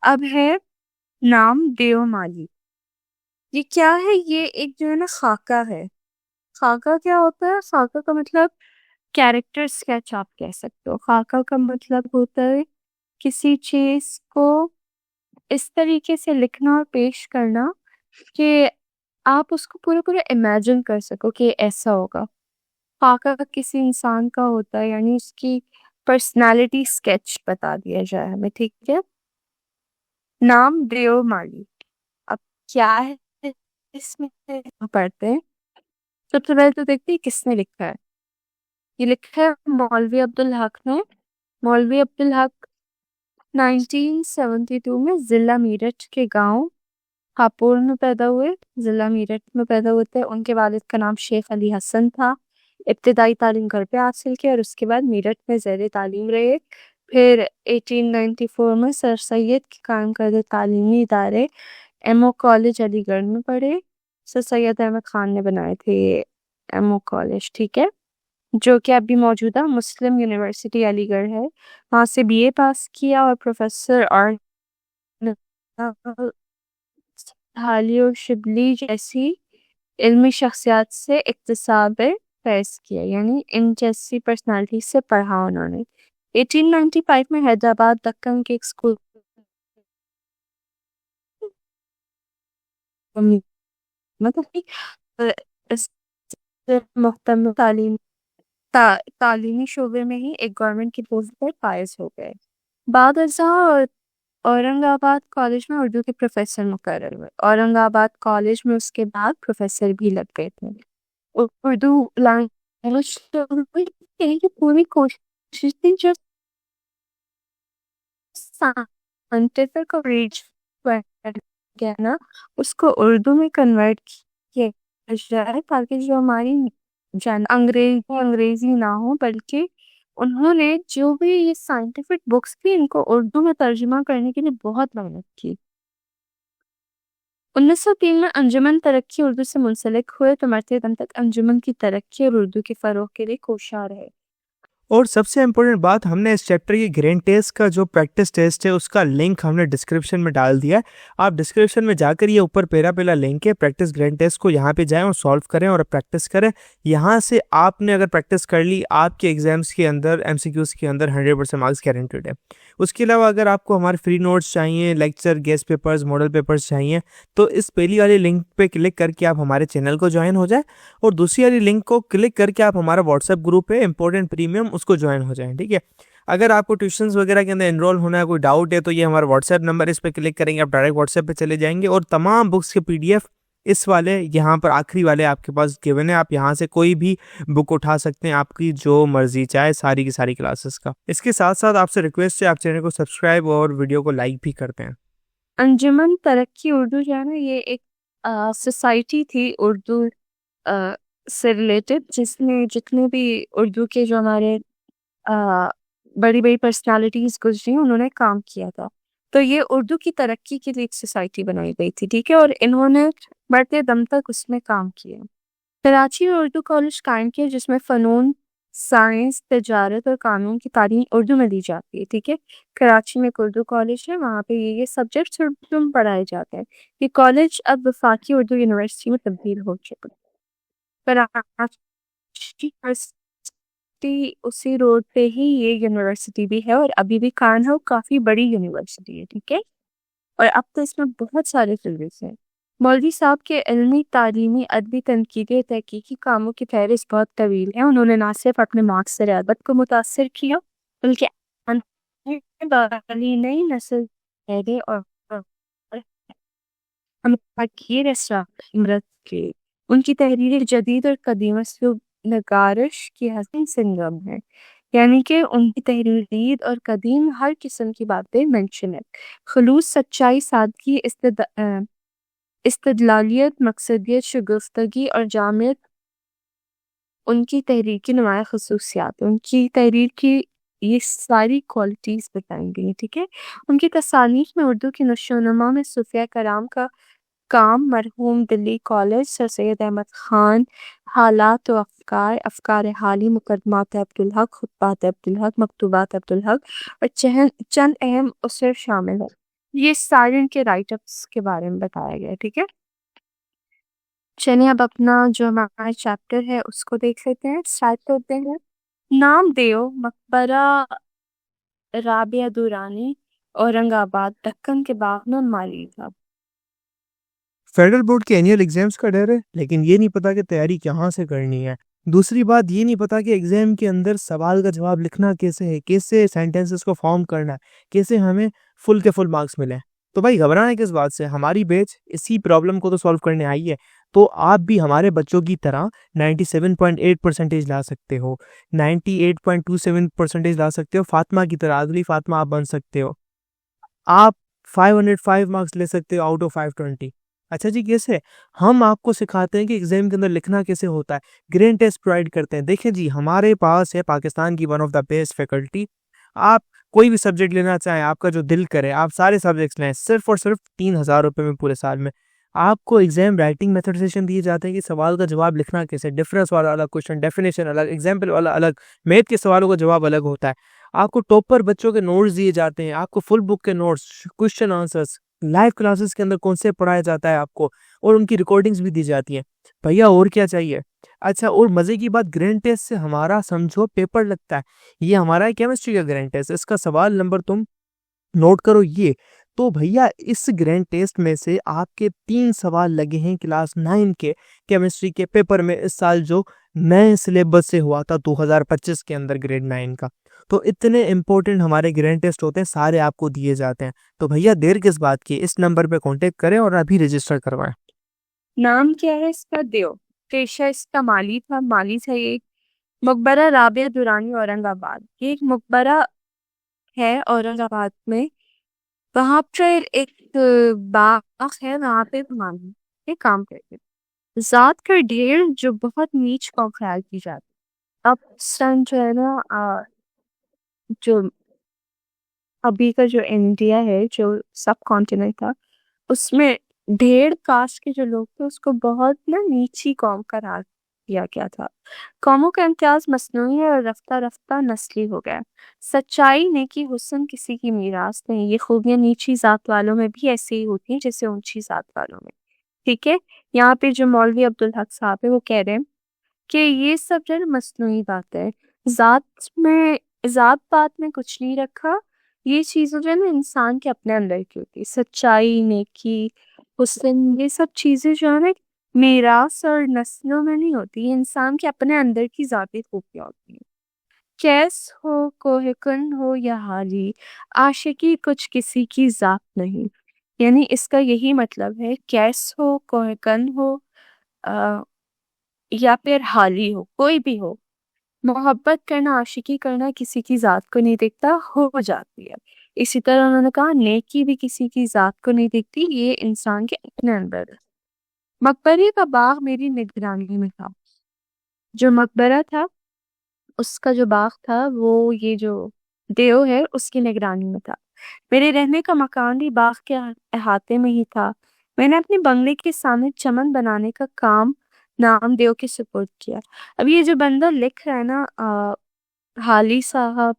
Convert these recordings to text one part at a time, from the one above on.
اب ہے نام دیو مالی. یہ کیا ہے؟ یہ ایک جو ہے نا خاکہ ہے. خاکہ کیا ہوتا ہے؟ خاکہ کا مطلب کیریکٹر اسکیچ آپ کہہ سکتے ہو. خاکہ کا مطلب ہوتا ہے کسی چیز کو اس طریقے سے لکھنا اور پیش کرنا کہ آپ اس کو پورا پورا امیجن کر سکو کہ ایسا ہوگا. خاکہ کسی انسان کا ہوتا ہے، یعنی اس کی پرسنالٹی اسکیچ بتا دیا جائے ہمیں. ٹھیک ہے. نام دیو مالی. اب کیا ہے اس میں سے پڑھتے ہیں. سب سے پہلے تو دیکھتے ہیں کس نے لکھا ہے. یہ لکھا ہے مولوی عبدالحق نے. مولوی عبدالحق 1972 میں ضلع میرٹھ کے گاؤں ہاپور میں پیدا ہوئے. ضلع میرٹھ میں پیدا ہوئے تھے. ان کے والد کا نام شیخ علی حسن تھا. ابتدائی تعلیم گھر پہ حاصل کی اور اس کے بعد میرٹھ میں زیر تعلیم رہے. پھر 1894 میں سر سید کے قائم کردہ تعلیمی ادارے ایم او کالج علی گڑھ میں پڑھے. سر سید احمد خان نے بنائے تھے ایم او کالج. ٹھیک ہے. جو کہ ابھی موجودہ مسلم یونیورسٹی علی گڑھ ہے. وہاں سے بی اے پاس کیا اور پروفیسر حالی اور شبلی جیسی علمی شخصیات سے اکتساب فیض کیا، یعنی ان جیسی پرسنالٹی سے پڑھا انہوں نے. 1895 میں حیدرآباد دکن کے ایک اسکول مطلب اس محتم تعلیمی شعبے میں ہی ایک گورنمنٹ کی پوسٹ پر فائز ہو گئے. بعد ازاں اورنگ آباد کالج میں اردو کے پروفیسر مقرر ہوئے. اورنگ آباد کالج میں اس کے بعد پروفیسر بھی لگ گئے تھے. اردو لینگویج کی پوری کوشش تھی جو سائنٹیفک اور ریچ نا اس کو اردو میں کنورٹ کیا جائے تاکہ جو ہماری انگریزی نہ ہو، بلکہ انہوں نے جو بھی یہ سائنٹیفک بکس تھی ان کو اردو میں ترجمہ کرنے کے لیے بہت محنت کی. 1903 میں انجمن ترقی اردو سے منسلک ہوئے تو مرتے دم تک انجمن کی ترقی اور اردو کے فروغ کے لیے کوشاں رہے. اور سب سے امپورٹنٹ بات، ہم نے اس چیپٹر کی گرینڈ ٹیسٹ کا جو پریکٹس ٹیسٹ ہے اس کا لنک ہم نے ڈسکرپشن میں ڈال دیا ہے. آپ ڈسکرپشن میں جا کر یہ اوپر پہلا لنک ہے پریکٹس گرینڈ ٹیسٹ کو، یہاں پہ جائیں اور سالو کریں اور پریکٹس کریں. یہاں سے آپ نے اگر پریکٹس کر لی، آپ کے ایگزامس کے اندر ایم سی کیوز کے اندر 100% مارکس گارنٹیڈ ہے. اس کے علاوہ اگر آپ کو ہمارے فری نوٹس چاہیے، lecture, guest papers, model papers چاہیے تو اس پہلی والی لنک پہ کلک کر کے آپ ہمارے چینل کو جوائن ہو جائیں، اور دوسری والی لنک کو کلک کر کے آپ ہمارا واٹس ایپ گروپ ہے امپورٹنٹ پریمیم، اس کو جوائن ہو جائیں. ٹھیک ہے. اگر آپ کو ٹیوشنز وغیرہ کے اندر انرول ہونا ہے، کوئی ڈاؤٹ ہے، تو یہ ہمارا واٹس ایپ نمبر، اس پہ کلک کریں گے آپ ڈائریکٹ واٹس ایپ پہ چلے جائیں گے، اور تمام بکس کے پی ڈی ایف اس والے یہاں پر آخری والے آپ کے پاس گیون ہے. آپ یہاں سے کوئی بھی بک اٹھا سکتے ہیں، آپ کی جو مرضی چاہے، ساری کی ساری کلاسز کا. اس کے ساتھ ساتھ آپ سے ریکویسٹ ہے آپ چینل کو سبسکرائب اور ویڈیو کو لائک بھی کرتے ہیں. انجمن ترقی اردو جو ہے نا، یہ ایک سوسائٹی تھی اردو سے ریلیٹڈ، جس میں جتنے بھی اردو کے جو ہمارے بڑی بڑی پرسنالٹیز گزری انہوں نے کام کیا تھا. تو یہ اردو کی ترقی کے لیے ایک سوسائٹی بنائی گئی تھی. ٹھیک ہے. اور انہوں نے بڑھتے دم تک اس میں کام کیا. کراچی میں اردو کالج قائم کیا جس میں فنون، سائنس، تجارت اور قانون کی تعلیم اردو میں دی جاتی ہے. ٹھیک ہے. کراچی میں ایک اردو کالج ہے، وہاں پہ یہ سبجیکٹس اردو میں پڑھائے جاتے ہیں. یہ کالج اب وفاقی اردو یونیورسٹی میں تبدیل ہو چکا. کراچی یونیورسٹی اسی روڈ پہ ہی یہ یونیورسٹی بھی ہے اور ابھی بھی قائم ہے، کافی بڑی یونیورسٹی ہے. ٹھیک ہے. اور اب تو اس میں بہت سارے فیلڈز ہیں. مولوی صاحب کے علمی، تعلیمی، ادبی، تنقیدی، تحقیقی کاموں کی فہرست بہت طویل ہے. انہوں نے نہ صرف اپنے معاصر ادب کو متاثر کیا بلکہ نئی نسل اور کے ان کی تحریر جدید اور قدیم اسلوب نگارش کی حسین سنگم ہے، یعنی کہ ان کی تحریر جدید اور قدیم ہر قسم کی باتیں مینشن ہے. خلوص، سچائی، سادگی، استدلالیت، مقصدیت، شگفتگی اور جامعیت ان کی تحریر کی نمایاں خصوصیات. ان کی تحریر کی یہ ساری کوالٹیز بتائیں گئی. ٹھیک ہے. ان کی تصانیف میں اردو کی نشو و نما میں صوفیہ کرام کا کام، مرحوم دلی کالج، سر سید احمد خان، حالات و افکار حالی، مقدمات عبدالحق، خطبات عبدالحق، مکتوبات عبدالحق اور چند اہم اثر شامل ہیں. یہ سارن کے رائٹ اپس کے بارے میں بتایا گیا ہے، ٹھیک ہے۔ چلیے اب اپنا جو ہمارا چیپٹر ہے اس کو دیکھ لیتے ہیں، اسٹارٹ کرتے ہیں۔ نام دیو مقبرہ رابعہ دورانی اورنگ آباد دکن کے باغ میں مالی تھا۔ فیڈرل بورڈ کے اینیل ایگزامز کا ڈر ہے، لیکن یہ نہیں پتا کہ تیاری کہاں سے کرنی ہے۔ دوسری بات یہ نہیں پتا کہ ایگزام کے اندر سوال کا جواب لکھنا کیسے ہے، کیسے سینٹینسز کو فارم کرنا ہے، کیسے ہمیں فل کے فل مارکس ملیں۔ تو بھائی گھبرانا کس بات سے، ہماری بیچ اسی پرابلم کو تو سالو کرنے آئی ہے۔ تو آپ بھی ہمارے بچوں کی طرح 97.8% لا سکتے ہو، 98.27% لا سکتے ہو، فاطمہ کی طرح اگلی فاطمہ آپ بن سکتے ہو، آپ 505 مارکس لے سکتے ہو آؤٹ آف 520۔ اچھا جی، کیسے؟ ہم آپ کو سکھاتے ہیں کہ ایگزام کے اندر لکھنا کیسے ہوتا ہے، گرینڈ ٹیسٹ پرووائڈ کرتے ہیں۔ دیکھیں جی، ہمارے پاس ہے پاکستان کی one of the best faculty. آپ کوئی بھی سبجیکٹ لینا چاہیں، آپ کا جو دل کرے، آپ سارے سبجیکٹس لیں، صرف اور صرف 3,000 روپے میں پورے سال میں۔ آپ کو ایگزام رائٹنگ میتھڈ دیے جاتے ہیں کہ سوال کا جواب لکھنا کیسے، ڈفرینس والا الگ کوشچن، ڈیفینیشن الگ، ایگزامپل والا الگ، میتھ کے سوالوں کا جواب الگ ہوتا ہے۔ آپ کو ٹاپر بچوں کے نوٹس دیے جاتے ہیں، آپ کو فل بک کے notes, question answers, live classes کے اندر کون سے پڑھایا جاتا ہے آپ کو، اور ان کی ریکارڈنگز بھی دی جاتی ہیں۔ بھیا اور کیا چاہیے؟ اچھا، اور مزے کی بات، گرینڈ ٹیسٹ سے ہمارا سمجھو پیپر لگتا ہے۔ یہ ہمارا کیمسٹری کا گرینڈ ٹیسٹ، اس کا سوال نمبر تم نوٹ کرو یہ۔ تو بھیا اس گرینڈ ٹیسٹ میں سے آپ کے 3 سوال لگے ہیں کلاس 9 کے کیمسٹری کے پیپر میں، اس سال جو نئے سلیبس سے ہوا تھا 2025 کے اندر گریڈ 9 کا۔ تو اتنے امپورٹنٹ ہمارے گرینڈ ٹیسٹ ہوتے ہیں، سارے آپ کو دیے جاتے ہیں۔ تو بھیا دیر کس بات کی، اس نمبر پہ کانٹیکٹ کریں اور ابھی رجسٹر کروائیں۔ نام کیا ہے اس کا؟ دیو۔ پیشہ اس کا مالی تھا، یہ ایک مقبرہ رابعہ دورانی اورنگ آباد، یہ ایک مقبرہ ہے اورنگ آباد میں، وہاں پر ایک باغ ہے، وہاں پہ مالی یہ کام کرتے، ذات کا ڈھیر جو بہت نیچ کا خیال کی جاتی۔ اب اس ٹائم جو ہے نا، جو ابھی کا جو انڈیا ہے، جو سب کانٹیننٹ تھا، اس میں ڈھیر کاسٹ کے جو لوگ تھے اس کو بہت نا نیچی قوم قرار دیا گیا تھا۔ قوموں کا امتیاز مصنوعی ہے اور رفتہ رفتہ نسلی ہو گیا۔ سچائی، نیکی، حسن کسی کی میراث نہیں، یہ خوبیاں نیچی ذات والوں میں بھی ایسے ہی ہوتی ہیں جیسے اونچی ذات والوں میں، ٹھیک ہے۔ یہاں پہ جو مولوی عبدالحق صاحب ہے وہ کہہ رہے ہیں کہ یہ سب جو ہے مصنوعی بات ہے، ذات پات میں کچھ نہیں رکھا، یہ چیزیں جو ہے نا انسان کے اپنے اندر کی ہوتی ہے، سچائی، نیکی، حسن، یہ سب چیزیں جو ہے نا میراث اور نسلوں میں نہیں ہوتی، یہ انسان کے اپنے اندر کی ذاتی خوبیاں ہوتی ہیں۔ کیس ہو، کوہ کن ہو یا حالی، عاشقی کچھ کسی کی ذات نہیں، یعنی اس کا یہی مطلب ہے، کیس ہو، کوہ کن ہو، یا پھر حالی ہو، کوئی بھی ہو، محبت کرنا، عاشقی کرنا کسی کی ذات کو نہیں دیکھتا، ہو جاتی ہے۔ اسی طرح انہوں نے کہا نیکی بھی کسی کی ذات کو نہیں دیکھتی، یہ انسان کے اپنے اندر ہے۔ مقبرے کا باغ میری نگرانی میں تھا، جو مقبرہ تھا اس کا جو باغ تھا وہ یہ جو دیو ہے اس کی نگرانی میں تھا، میرے رہنے کا مکان بھی باغ کے احاطے میں ہی تھا۔ میں نے اپنے بنگلے کے سامنے چمن بنانے کا کام نام دیو کے سپرد کیا۔ اب یہ جو بندہ لکھ رہا ہے نا، حالی صاحب،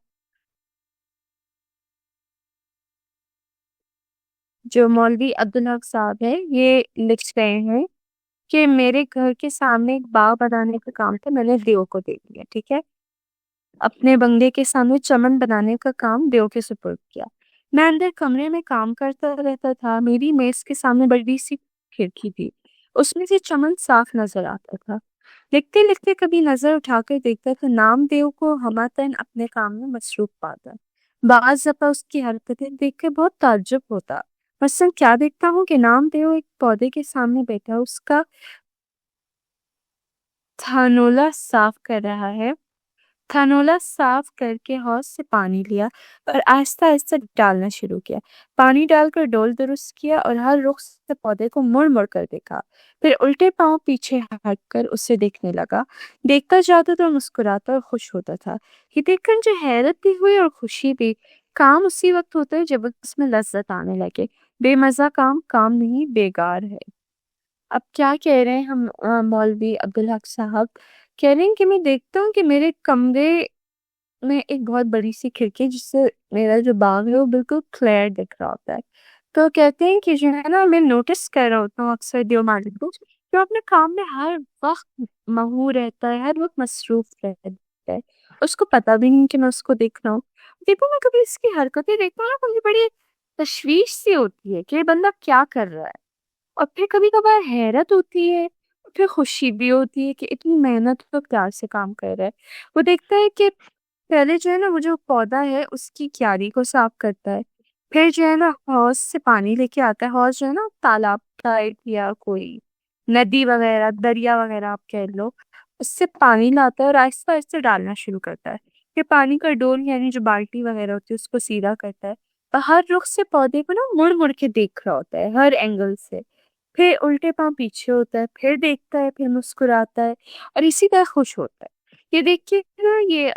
جو مولوی عبدالحق صاحب ہے، یہ لکھ رہے ہیں کہ میرے گھر کے سامنے ایک باغ بنانے کا کام تھا، میں نے دیو کو دے دیا، ٹھیک ہے۔ اپنے بنگلے کے سامنے چمن بنانے کا کام دیو کے سپرد کیا۔ میں اندر کمرے میں کام کرتا رہتا تھا، میری میز کے سامنے بڑی سی کھڑکی تھی، اس میں سے چمن صاف نظر آتا تھا۔ لکھتے لکھتے کبھی نظر اٹھا کر دیکھتا تو نام دیو کو ہماتن اپنے کام میں مصروف پاتا۔ بعض دفعہ اس کی حرکتیں دیکھ کے بہت تعجب ہوتا، مثلاً کیا دیکھتا ہوں کہ نام دیو ایک پودے کے سامنے بیٹھا اس کا تھانولا صاف کر رہا ہے، تھانولا صاف کر کے حوض سے پانی لیا اور آہستہ آہستہ ڈالنا شروع کیا، پانی ڈال کر ڈول درست کیا اور ہر رخ سے پودے کو مڑ مڑ کر دیکھا، پھر الٹے پاؤں پیچھے ہٹ کر اسے دیکھنے لگا، دیکھتا جاتا تو مسکراتا اور خوش ہوتا تھا۔ یہ دیکھ کر جو حیرت بھی ہوئی اور خوشی بھی، کام اسی وقت ہوتا ہے جب اس میں لذت آنے لگے، بے مزہ کام نہیں، بیگار ہے۔ اب کیا کہہ رہے ہیں ہم مولوی عبدالحق صاحب؟ کہہ رہے ہیں کہ میں دیکھتا ہوں کہ میرے کمرے میں ایک بہت بڑی سی کھڑکی ہے جس سے میرا جو باغ ہے وہ بالکل کلیئر دکھ رہا ہوتا ہے، تو کہتے ہیں کہ جو ہے نا میں نوٹس کر رہا ہوتا ہوں اکثر دیومالی کو جو اپنے کام میں ہر وقت مہو رہتا ہے، ہر وقت مصروف رہتا ہے، اس کو پتہ بھی نہیں کہ میں اس کو دیکھ رہا ہوں. دیکھو میں کبھی اس کی حرکتیں دیکھتا ہوں نا، مجھے بڑی تشویش سی ہوتی ہے کہ یہ بندہ کیا کر رہا ہے، اور پھر کبھی کبھار حیرت ہوتی ہے، پھر خوشی بھی ہوتی ہے کہ اتنی محنت اور پیار سے کام کر رہا ہے. وہ دیکھتا ہے کہ پہلے جو ہے نا وہ جو پودا ہے اس کی کیاری کو صاف کرتا ہے، پھر جو ہے نا حوض سے پانی لے کے آتا ہے. حوض جو ہے نا تالاب ٹائپ یا کوئی ندی وغیرہ دریا وغیرہ آپ کہہ لو، اس سے پانی لاتا ہے اور آہستہ آہستہ ڈالنا شروع کرتا ہے. پھر پانی کا ڈول یعنی جو بالٹی وغیرہ ہوتی ہے اس کو سیدھا کرتا ہے، اور ہر رخ سے پودے کو نا مڑ مڑ کے دیکھ رہا ہوتا ہے ہر اینگل سے. پھر الٹے پاؤں پیچھے ہوتا ہے، پھر دیکھتا ہے، پھر مسکراتا ہے، اور اسی طرح خوش ہوتا ہے. یہ دیکھ کے نا یہ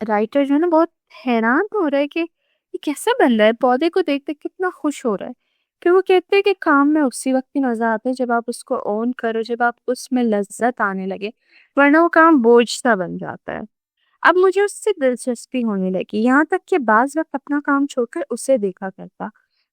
رائٹر جو ہے نا بہت حیران ہو رہا ہے کہ یہ کیسا بندہ ہے، پودے کو دیکھ دیکھ کتنا خوش ہو رہا ہے. پھر وہ کہتے ہیں کہ کام میں اسی وقت ہی مزہ آتا ہے جب آپ اس کو اون کرو، جب آپ اس میں لذت آنے لگے، ورنہ وہ کام بوجھ سا بن جاتا ہے. اب مجھے اس سے دلچسپی ہونے لگی، یہاں تک کہ بعض وقت اپنا کام چھوڑ کر اسے دیکھا کرتا،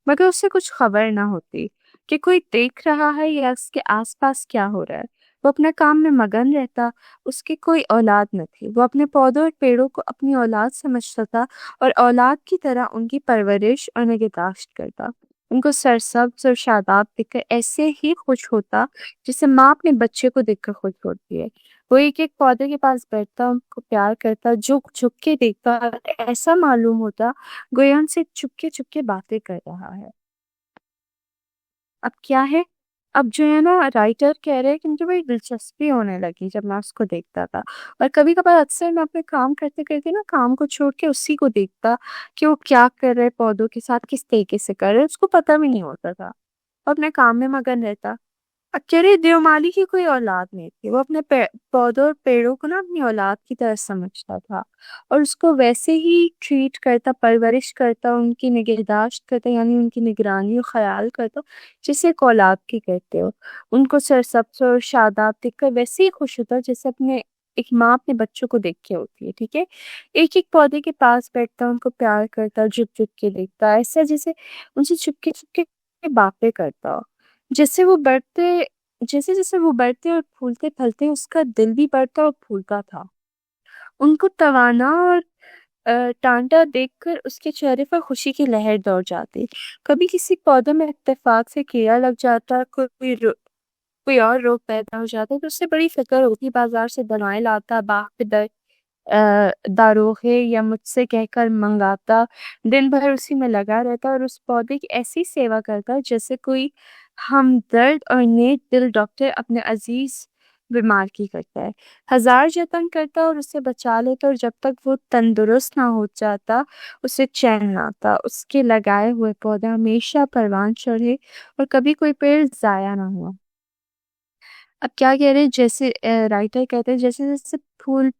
مگر اس سے کچھ خبر نہ ہوتی کہ کوئی دیکھ رہا ہے یا اس کے آس پاس کیا ہو رہا ہے. وہ اپنے کام میں مگن رہتا. اس کی کوئی اولاد نہ تھی، وہ اپنے پودوں اور پیڑوں کو اپنی اولاد سمجھتا تھا اور اولاد کی طرح ان کی پرورش اور نگہداشت کرتا. ان کو سرسبز اور شاداب دیکھ کر ایسے ہی خوش ہوتا جسے ماں اپنے بچے کو دیکھ کر خوش ہوتی ہے. وہ ایک ایک پودے کے پاس بیٹھتا، ان کو پیار کرتا، جھک جھک کے دیکھتا، ایسا معلوم ہوتا گویا ان سے چپ کے باتیں کر رہا ہے. اب کیا ہے، اب جو ہے نا رائٹر کہہ رہے کہ مجھے بڑی دلچسپی ہونے لگی جب میں اس کو دیکھتا تھا، اور کبھی کبھار اکثر میں اپنے کام کرتے کرتے نا کام کو چھوڑ کے اسی کو دیکھتا کہ وہ کیا کر رہے پودوں کے ساتھ، کس طریقے سے کر رہے، اس کو پتہ بھی نہیں ہوتا تھا، وہ اپنے کام میں مگن رہتا. اکیلے دیومالی کی کوئی اولاد نہیں تھی، وہ اپنے پودوں اور پیڑوں کو نا اپنی اولاد کی طرح سمجھتا تھا اور اس کو ویسے ہی ٹریٹ کرتا، پرورش کرتا، ان کی نگہداشت کرتا، یعنی ان کی نگرانی اور خیال کرتا جسے ایک اولاد کی کہتے ہو. ان کو سرسبز اور شاداب دیکھ کر ویسے ہی خوش ہوتا جیسے ایک ماں اپنے بچوں کو دیکھ کے ہوتی ہے. ٹھیک ہے، ایک ایک پودے کے پاس بیٹھتا، ان کو پیار کرتا، جھک جھک کے دیکھتا، ایسا جیسے ان سے چپ کے باتیں کرتا. جیسے جیسے وہ بڑھتے اور پھولتے پھلتے اس کا دل بھی بڑھتا اور پھولتا تھا. ان کو توانا اور ٹانٹا دیکھ کر اس کے چہرے پر خوشی کی لہر دوڑ جاتی. کبھی کسی پودے میں اتفاق سے کیڑا لگ جاتا، کوئی اور روگ پیدا ہو جاتا تو اس سے بڑی فکر ہوتی، بازار سے دوائیں لاتا، باغ پہ داروغے یا مجھ سے کہہ کر منگاتا، دن بھر اسی میں لگا رہتا اور اس پودے کی ایسی سیوا کرتا جیسے کوئی ہمدرد اور نیک دل ڈاکٹر اپنے عزیز بیمار کی کرتا ہے. ہزار جتن کرتا اور اسے بچا لیتا، اور جب تک وہ تندرست نہ ہو جاتا اسے چین نہ آتا. اس کے لگائے ہوئے پودے ہمیشہ پروان چڑھے اور کبھی کوئی پیڑ ضائع نہ ہوا. اب کیا کہہ رہے، جیسے رائٹر کہتے ہیں جیسے جیسے پھول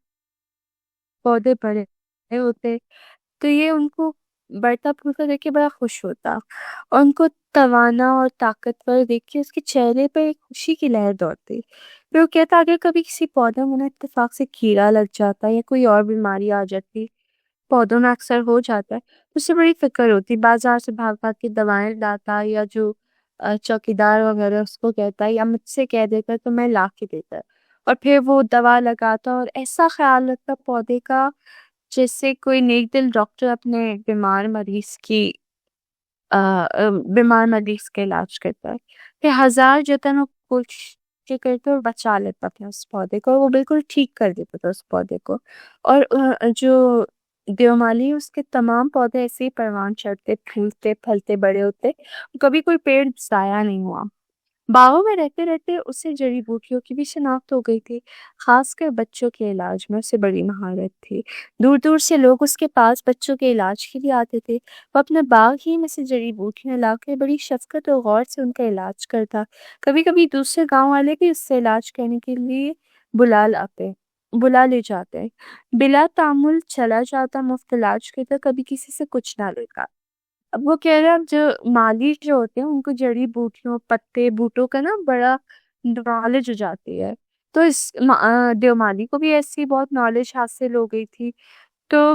پودے بڑے ہوتے تو یہ ان کو بڑھتا پھولتا دیکھ کے بڑا خوش ہوتا، اور ان کو توانا اور طاقتور دیکھ کے اس کے چہرے پہ ایک خوشی کی لہر دوڑتی. پھر وہ کہتا اگر کبھی کسی پودے میں اتفاق سے کیڑا لگ جاتا یا کوئی اور بیماری آ جاتی، پودوں میں اکثر ہو جاتا ہے، تو اس سے بڑی فکر ہوتی، بازار سے بھاگ بھاگ کے دوائیں لاتا، یا جو چوکیدار وغیرہ اس کو کہتا یا مجھ سے کہہ دیتا تو میں لا کے دیتا، اور پھر وہ دوا لگاتا اور ایسا خیال رکھتا پودے کا جیسے کوئی نیک دل ڈاکٹر اپنے بیمار مریض کا علاج کرتا ہے. پھر ہزار جتن اور کوشش کرتا اور بچا لیتا اپنے اس پودے کو، وہ بالکل ٹھیک کر دیتا تھا اس پودے کو. اور جو دیومالی اس کے تمام پودے ایسے ہی پروان چڑھتے، پھولتے پھلتے بڑے ہوتے، کبھی کوئی پیڑ ضائع نہیں ہوا. باغوں میں رہتے رہتے اسے جڑی بوٹیوں کی بھی شناخت ہو گئی تھی، خاص کر بچوں کے علاج میں اسے بڑی مہارت تھی. دور دور سے لوگ اس کے پاس بچوں کے علاج کے لیے آتے تھے. وہ اپنے باغ ہی میں سے جڑی بوٹیاں لا کے بڑی شفقت اور غور سے ان کا علاج کرتا. کبھی کبھی دوسرے گاؤں والے بھی اس سے علاج کرنے کے لیے بلا لے جاتے، بلا تعمل چلا جاتا، مفت علاج کرتا، کبھی کسی سے کچھ نہ لیتا. اب وہ کہہ رہے ہیں جو مالی جو ہوتے ہیں ان کو جڑی بوٹیوں پتے بوٹوں کا نا بڑا نالج ہو جاتی ہے، تو اس دیومالی کو بھی ایسی بہت نالج حاصل ہو گئی تھی. تو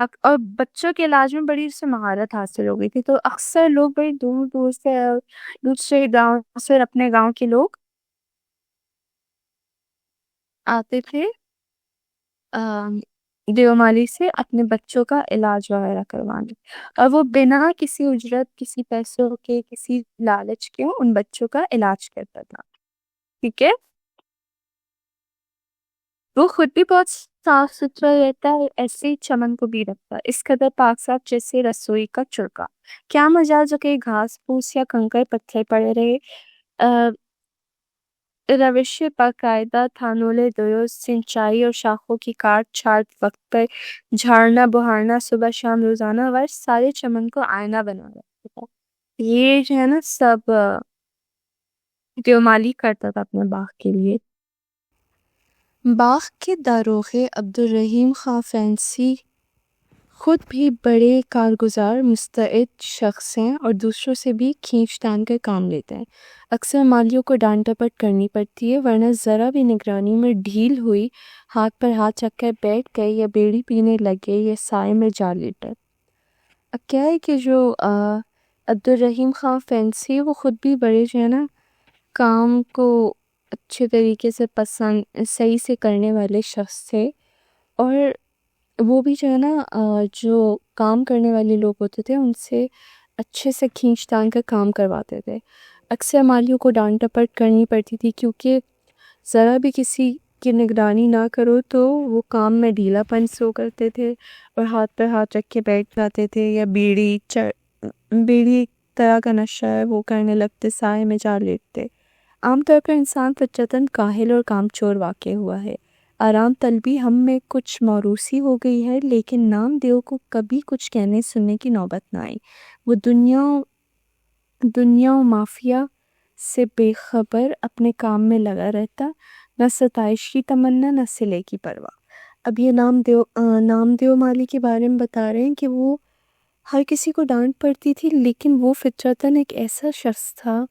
اور بچوں کے علاج میں بڑی اس سے مہارت حاصل ہو گئی تھی، تو اکثر لوگ بڑی دور دور سے دوسرے گاؤں سے اپنے گاؤں کے لوگ آتے تھے دیومالی سے اپنے بچوں کا علاج وغیرہ کروانے، اور وہ بنا کسی اجرت، کسی پیسوں کے، کسی لالچ کے ان بچوں کا علاج کرتا تھا. ٹھیک ہے. وہ خود بھی بہت صاف ستھرا رہتا ہے، ایسے ہی چمن کو بھی رکھتا ہے، اس قدر پاک صاف جیسے رسوئی کا چڑکا. کیا مجال جو کہ گھاس پھوس یا کنکر پتھر پڑے رہے. روش باقاعدہ تھانولے درست سنچائی اور شاخوں کی کاٹ چھانٹ وقت پر جھاڑنا بہارنا صبح شام روزانہ ورش سارے چمن کو آئینہ بنا رہتا تھا. یہ جو ہے نا سب دیومالی کرتا تھا اپنے باغ کے لیے. باغ کے داروغے عبدالرحیم خاں فینسی خود بھی بڑے کارگزار مستعد شخص ہیں اور دوسروں سے بھی کھینچ تان کر کام لیتے ہیں. اکثر مالیوں کو ڈانٹ ڈپٹ کرنی پڑتی ہے، ورنہ ذرا بھی نگرانی میں ڈھیل ہوئی ہاتھ پر ہاتھ رکھ کر بیٹھ گئے یا بیڑی پینے لگے یا سائے میں جا لیٹے. اب کیا ہے کہ جو عبدالرحیم خاں فینسی وہ خود بھی بڑے جو ہے نا کام کو اچھے طریقے سے پسند صحیح سے کرنے والے شخص تھے، اور وہ بھی جو ہے نا جو کام کرنے والے لوگ ہوتے تھے ان سے اچھے سے کھینچ تان کر کام کرواتے تھے. اکثر مالیوں کو ڈانٹ ڈپٹ کرنی پڑتی تھی کیونکہ ذرا بھی کسی کی نگرانی نہ کرو تو وہ کام میں ڈھیلا پن سو کرتے تھے اور ہاتھ پر ہاتھ رکھ کے بیٹھ جاتے تھے یا بیڑی طرح کا نشہ ہے وہ کرنے لگتے، سائے میں جا لیٹتے. عام طور پر انسان فطرتاً کاہل اور کام چور واقع ہوا ہے. آرام طلبی ہم میں کچھ موروثی ہو گئی ہے، لیکن نام دیو کو کبھی کچھ کہنے سننے کی نوبت نہ آئی. وہ دنیا و مافیا سے بے خبر اپنے کام میں لگا رہتا، نہ ستائش کی تمنا نہ صلے کی پرواہ. اب یہ نام دیو مالی کے بارے میں بتا رہے ہیں کہ وہ ہر کسی کو ڈانٹ پڑتی تھی، لیکن وہ فطرتاً ایک ایسا شخص تھا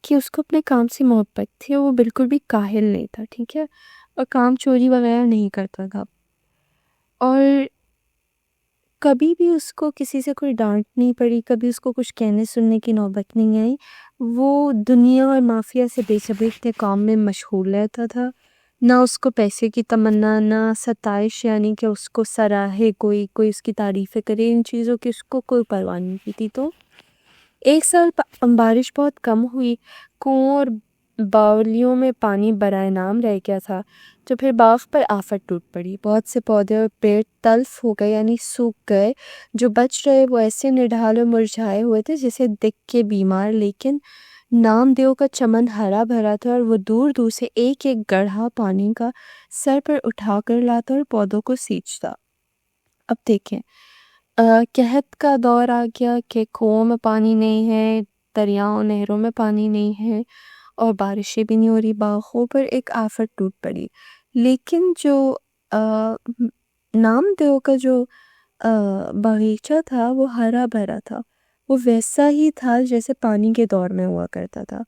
کہ اس کو اپنے کام سے محبت تھی اور وہ بالکل بھی کاہل نہیں تھا. ٹھیک ہے، اور کام چوری وغیرہ نہیں کرتا تھا، اور کبھی بھی اس کو کسی سے کوئی ڈانٹ نہیں پڑی، کبھی اس کو کچھ کہنے سننے کی نوبت نہیں آئی. وہ دنیا اور مافیا سے بے صبری کے کام میں مشغول رہتا تھا، نہ اس کو پیسے کی تمنا، نہ ستائش یعنی کہ اس کو سراہے کوئی اس کی تعریفیں کرے، ان چیزوں کی اس کو کوئی پرواہ نہیں تھی. تو ایک سال بارش بہت کم ہوئی، کنووں اور باولیوں میں پانی برائے نام رہ گیا تھا، تو پھر باغ پر آفت ٹوٹ پڑی. بہت سے پودے اور پیڑ تلف ہو گئے یعنی سوکھ گئے، جو بچ رہے وہ ایسے نڈھال اور مرجھائے ہوئے تھے جیسے دیکھ کے بیمار. لیکن نام دیو کا چمن ہرا بھرا تھا اور وہ دور دور سے ایک ایک گڑھا پانی کا سر پر اٹھا کر لاتا اور پودوں کو سینچتا. اب دیکھیں قحط کا دور آ گیا کہ کنوؤں میں پانی نہیں ہے، دریاؤں نہروں میں پانی نہیں ہے، اور بارشیں بھی نہیں ہو رہی، باغوں پر ایک آفت ٹوٹ پڑی. لیکن جو نام دیو کا جو باغیچہ تھا وہ ہرا بھرا تھا، وہ ویسا ہی تھا جیسے پانی کے دور میں ہوا کرتا تھا.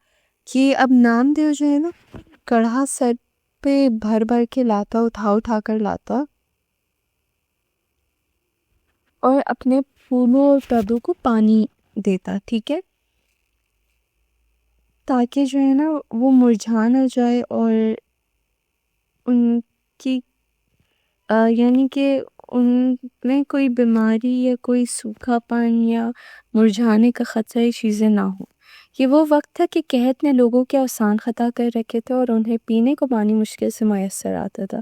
کہ اب نام دیو جو ہے نا کڑھا سر پہ بھر بھر کے لاتا، اٹھا کر لاتا، اور اپنے پھولوں اور پودوں کو پانی دیتا. ٹھیک ہے، تاکہ جو ہے نا وہ مرجھا نہ جائے اور ان کی یعنی کہ ان میں کوئی بیماری یا کوئی سوکھا پن یا مرجھانے کا خطرہ یہ چیزیں نہ ہوں. یہ وہ وقت تھا کہ قحط نے لوگوں کے اوسان خطا کر رکھے تھے اور انہیں پینے کو پانی مشکل سے میسر آتا تھا،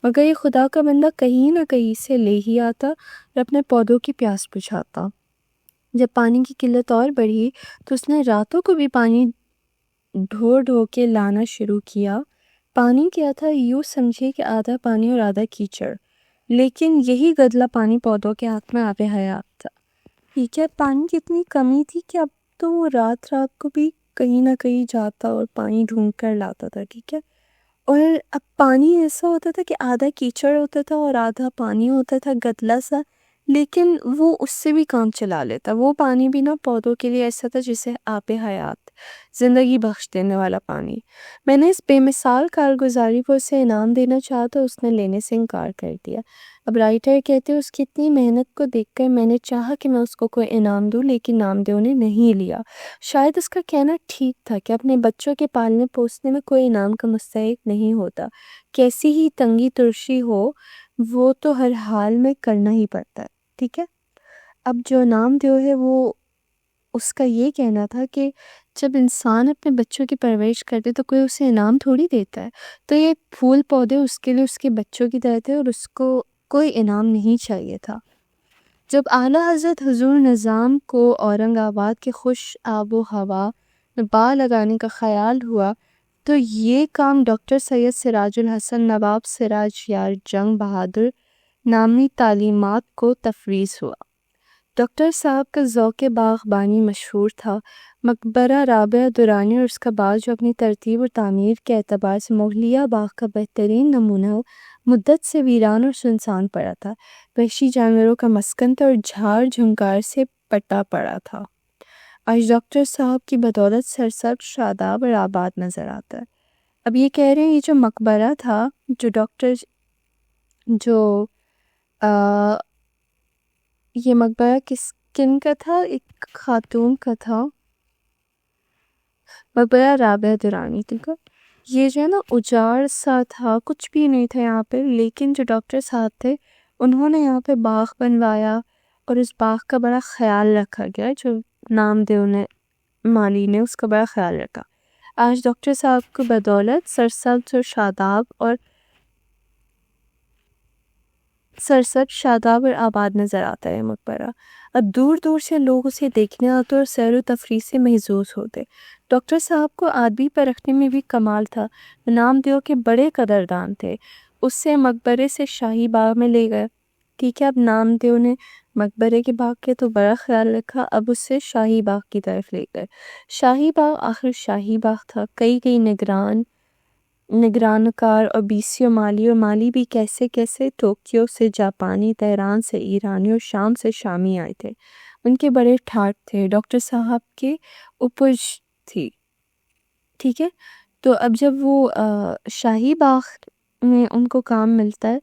مگر یہ خدا کا بندہ کہیں نہ کہیں سے لے ہی آتا اور اپنے پودوں کی پیاس بجھاتا. جب پانی کی قلت اور بڑھی تو اس نے راتوں کو بھی پانی ڈھو کے لانا شروع کیا. پانی کیا تھا، یوں سمجھے کہ آدھا پانی اور آدھا کیچڑ، لیکن یہی گدلا پانی پودوں کے ہاتھ میں آب حیات تھا. ٹھیک ہے، پانی کی اتنی کمی تھی کہ اب تو وہ رات کو بھی کہیں نہ کہیں جاتا اور پانی ڈھونڈ کر لاتا تھا. ٹھیک ہے، اور اب پانی ایسا ہوتا تھا کہ آدھا کیچڑ ہوتا تھا اور آدھا پانی ہوتا تھا گدلا سا، لیکن وہ اس سے بھی کام چلا لیتا. وہ پانی بھی نا پودوں کے لیے ایسا تھا جسے آب حیات، زندگی بخش دینے والا پانی. میں نے اس بے مثال کارگزاری کو اسے انعام دینا چاہا تو اس نے لینے سے انکار کر دیا. اب رائٹر کہتے اس کی اتنی محنت کو دیکھ کر میں نے چاہا کہ میں اس کو کوئی انعام دوں، لیکن نامدیو نے نہیں لیا. شاید اس کا کہنا ٹھیک تھا کہ اپنے بچوں کے پالنے پوسنے میں کوئی انعام کا مستحق نہیں ہوتا. کیسی ہی تنگی ترشی ہو وہ تو ہر حال میں کرنا ہی پڑتا ہے. ٹھیک ہے. اب جو نامدیو ہے وہ اس کا یہ کہنا تھا کہ جب انسان اپنے بچوں کی پرورش کرتے تو کوئی اسے انعام تھوڑی دیتا ہے. تو یہ پھول پودے اس کے لیے اس کے بچوں کی طرح تھے اور اس کو کوئی انعام نہیں چاہیے تھا. جب اعلیٰ حضرت حضور نظام کو اورنگ آباد کے خوش آب و ہوا میں باغ لگانے کا خیال ہوا تو یہ کام ڈاکٹر سید سراج الحسن نواب سراج یار جنگ بہادر نامی تعلیمات کو تفویض ہوا. ڈاکٹر صاحب کا ذوق باغبانی مشہور تھا. مقبرہ رابعہ درانی اور اس کا باغ جو اپنی ترتیب اور تعمیر کے اعتبار سے مغلیہ باغ کا بہترین نمونہ مدت سے ویران اور سنسان پڑا تھا. وحشی جانوروں کا مسکن تھا اور جھاڑ جھنکار سے پٹا پڑا تھا. آج ڈاکٹر صاحب کی بدولت سرسبز شاداب اور آباد نظر آتا ہے. اب یہ کہہ رہے ہیں یہ جو مقبرہ تھا جو یہ مقبرہ کن کا تھا؟ ایک خاتون کا تھا، مقبرہ رابعہ درانی. ٹھیک ہے. یہ جو ہے نا اجاڑ سا تھا، کچھ بھی نہیں تھا یہاں پہ، لیکن جو ڈاکٹر صاحب تھے انہوں نے یہاں پہ باغ بنوایا اور اس باغ کا بڑا خیال رکھا گیا. جو نامدیو نے مالی نے اس کا بڑا خیال رکھا. آج ڈاکٹر صاحب کو بدولت سرسبز اور شاداب اور آباد نظر آتا ہے مقبرہ. اب دور دور سے لوگ اسے دیکھنے آتے اور سیر و تفریح سے محظوظ ہوتے. ڈاکٹر صاحب کو آدمی پر رکھنے میں بھی کمال تھا. نامدیو کے بڑے قدردان تھے. اس سے مقبرے سے شاہی باغ میں لے گئے. ٹھیک ہے. اب نامدیو نے مقبرے کے باغ کے تو بڑا خیال رکھا، اب اس سے شاہی باغ کی طرف لے گئے. شاہی باغ آخر شاہی باغ تھا. کئی نگرانکار اور بیسیوں مالی، اور مالی بھی کیسے ٹوکیو سے جاپانی، تہران سے ایرانی اور شام سے شامی آئے تھے. ان کے بڑے ٹھاٹ تھے. ڈاکٹر صاحب کے اپج تھی. ٹھیک ہے. تو اب جب وہ شاہی باغ میں ان کو کام ملتا ہے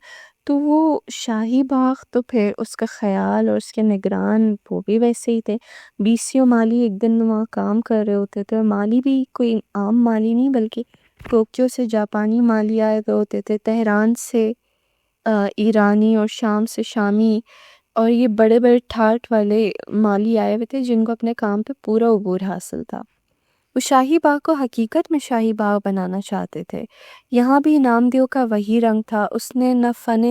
تو وہ شاہی باغ تو پھر اس کا خیال اور اس کے نگران وہ بھی ویسے ہی تھے. بیسیوں مالی ایک دن وہاں کام کر رہے ہوتے تھے، اور مالی بھی کوئی عام مالی نہیں بلکہ ٹوکیو سے جاپانی مالی آئے ہوئے ہوتے تھے، تہران سے ایرانی اور شام سے شامی، اور یہ بڑے بڑے ٹھاٹ والے مالی آئے ہوئے تھے جن کو اپنے کام پہ پورا عبور حاصل تھا. وہ شاہی باغ کو حقیقت میں شاہی باغ بنانا چاہتے تھے. یہاں بھی نامدیو کا وہی رنگ تھا. اس نے نہ فن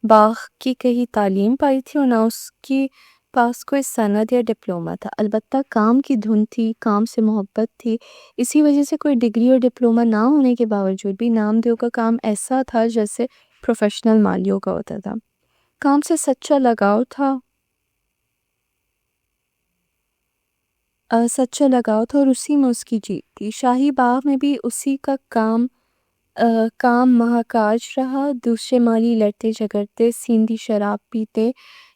باغ کی کہیں تعلیم پائی تھی اور نہ اس کی پاس کوئی سند یا ڈپلومہ تھا. البتہ کام کی دھن تھی، کام سے محبت تھی. اسی وجہ سے کوئی ڈگری اور ڈپلومہ نہ ہونے کے باوجود بھی نامدیو کا کام ایسا تھا جیسے پروفیشنل مالیوں کا ہوتا تھا. کام سے سچا لگاؤ تھا اور اسی میں اس کی جیت تھی. شاہی باغ میں بھی اسی کا کام مہاکاج رہا. دوسرے مالی لڑتے جھگڑتے، سیندھی شراب پیتے.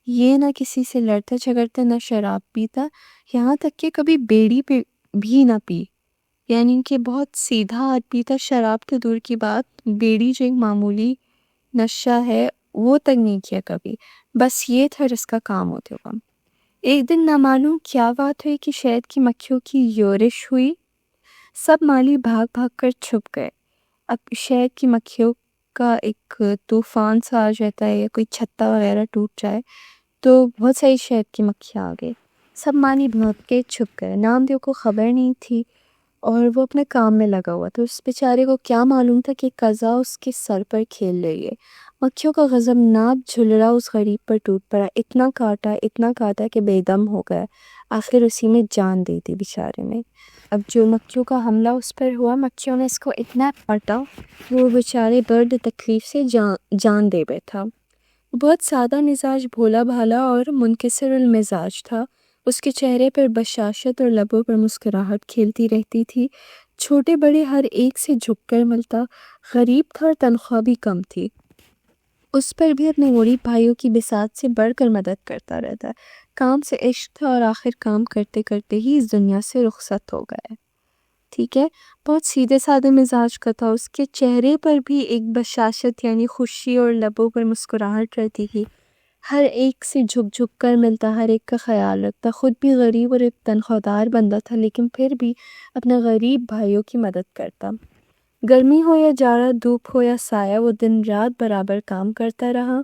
یہ نہ کسی سے لڑتا جھگڑتا نہ شراب پیتا، یہاں تک کہ کبھی بیڑی پہ بھی نہ پی. یعنی کہ بہت سیدھا آدمی تھا. شراب تو دور کی بات، بیڑی جو ایک معمولی نشہ ہے وہ تک نہیں کیا کبھی. بس یہ تھا جس کا کام ہوتے ہوا. ایک دن نہ معلوم کیا بات ہوئی کہ شہد کی مکھیوں کی یورش ہوئی. سب مالی بھاگ بھاگ کر چھپ گئے. اب شہد کی مکھیوں کا ایک طوفان سا آ جاتا ہے یا کوئی چھتا وغیرہ ٹوٹ جائے تو بہت ساری شہد کی مکھیاں آ گئی. سب مالی بھاگ کے چھپ گئے. نامدیو کو خبر نہیں تھی اور وہ اپنے کام میں لگا ہوا. تو اس بیچارے کو کیا معلوم تھا کہ قضا اس کے سر پر کھیل رہی ہے. مکھیوں کا غضبناک جھلڑا اس غریب پر ٹوٹ پڑا. اتنا کاٹا کہ بے دم ہو گیا. آخر اسی میں جان دی تھی بیچارے میں. اب جو مکھیوں کا حملہ اس پر ہوا، مکھیوں نے اس کو اتنا کاٹا وہ بیچارے درد تکلیف سے جان دے بیٹھا. بہت سادہ مزاج، بھولا بھالا اور منکسر المزاج تھا. اس کے چہرے پر بشاشت اور لبوں پر مسکراہٹ کھیلتی رہتی تھی. چھوٹے بڑے ہر ایک سے جھک کر ملتا. غریب تھا اور تنخواہ بھی کم تھی. اس پر بھی اپنے غریب بھائیوں کی بساط سے بڑھ کر مدد کرتا رہتا ہے۔ کام سے عشق تھا اور آخر کام کرتے کرتے ہی اس دنیا سے رخصت ہو گئے۔ ٹھیک ہے، بہت سیدھے سادے مزاج کا تھا، اس کے چہرے پر بھی ایک بشاشت یعنی خوشی اور لبوں پر مسکراہٹ رہتی تھی۔ ہر ایک سے جھک جھک کر ملتا، ہر ایک کا خیال رکھتا، خود بھی غریب اور ایک تنخواہ دار بندہ تھا، لیکن پھر بھی اپنے غریب بھائیوں کی مدد کرتا۔ گرمی ہو یا جاڑا، دھوپ ہو یا سایہ، وہ دن رات برابر کام کرتا رہا۔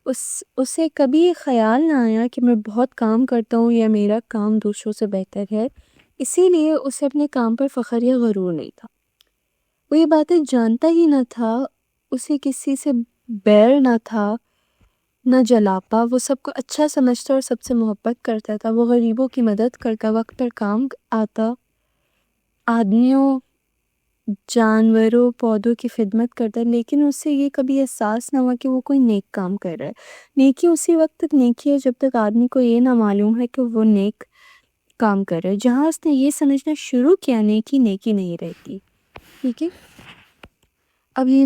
اسے کبھی یہ خیال نہ آیا کہ میں بہت کام کرتا ہوں یا میرا کام دوسروں سے بہتر ہے، اسی لیے اسے اپنے کام پر فخر یا غرور نہیں تھا۔ وہ یہ باتیں جانتا ہی نہ تھا، اسے کسی سے بیر نہ تھا، نہ جلاپا، وہ سب کو اچھا سمجھتا اور سب سے محبت کرتا تھا۔ وہ غریبوں کی مدد کرتا، وقت پر کام آتا، آدمیوں، جانوروں، پودوں کی خدمت کرتا، لیکن اسے یہ کبھی احساس نہ ہوا کہ وہ کوئی نیک کام کر رہا ہے۔ نیکی اسی وقت تک نیکی ہے جب تک آدمی کو یہ نہ معلوم ہے کہ وہ نیک کام کر رہا ہے۔ جہاں اس نے یہ سمجھنا شروع کیا نیکی نیکی نہیں رہتی۔ ٹھیک ہے، اب یہ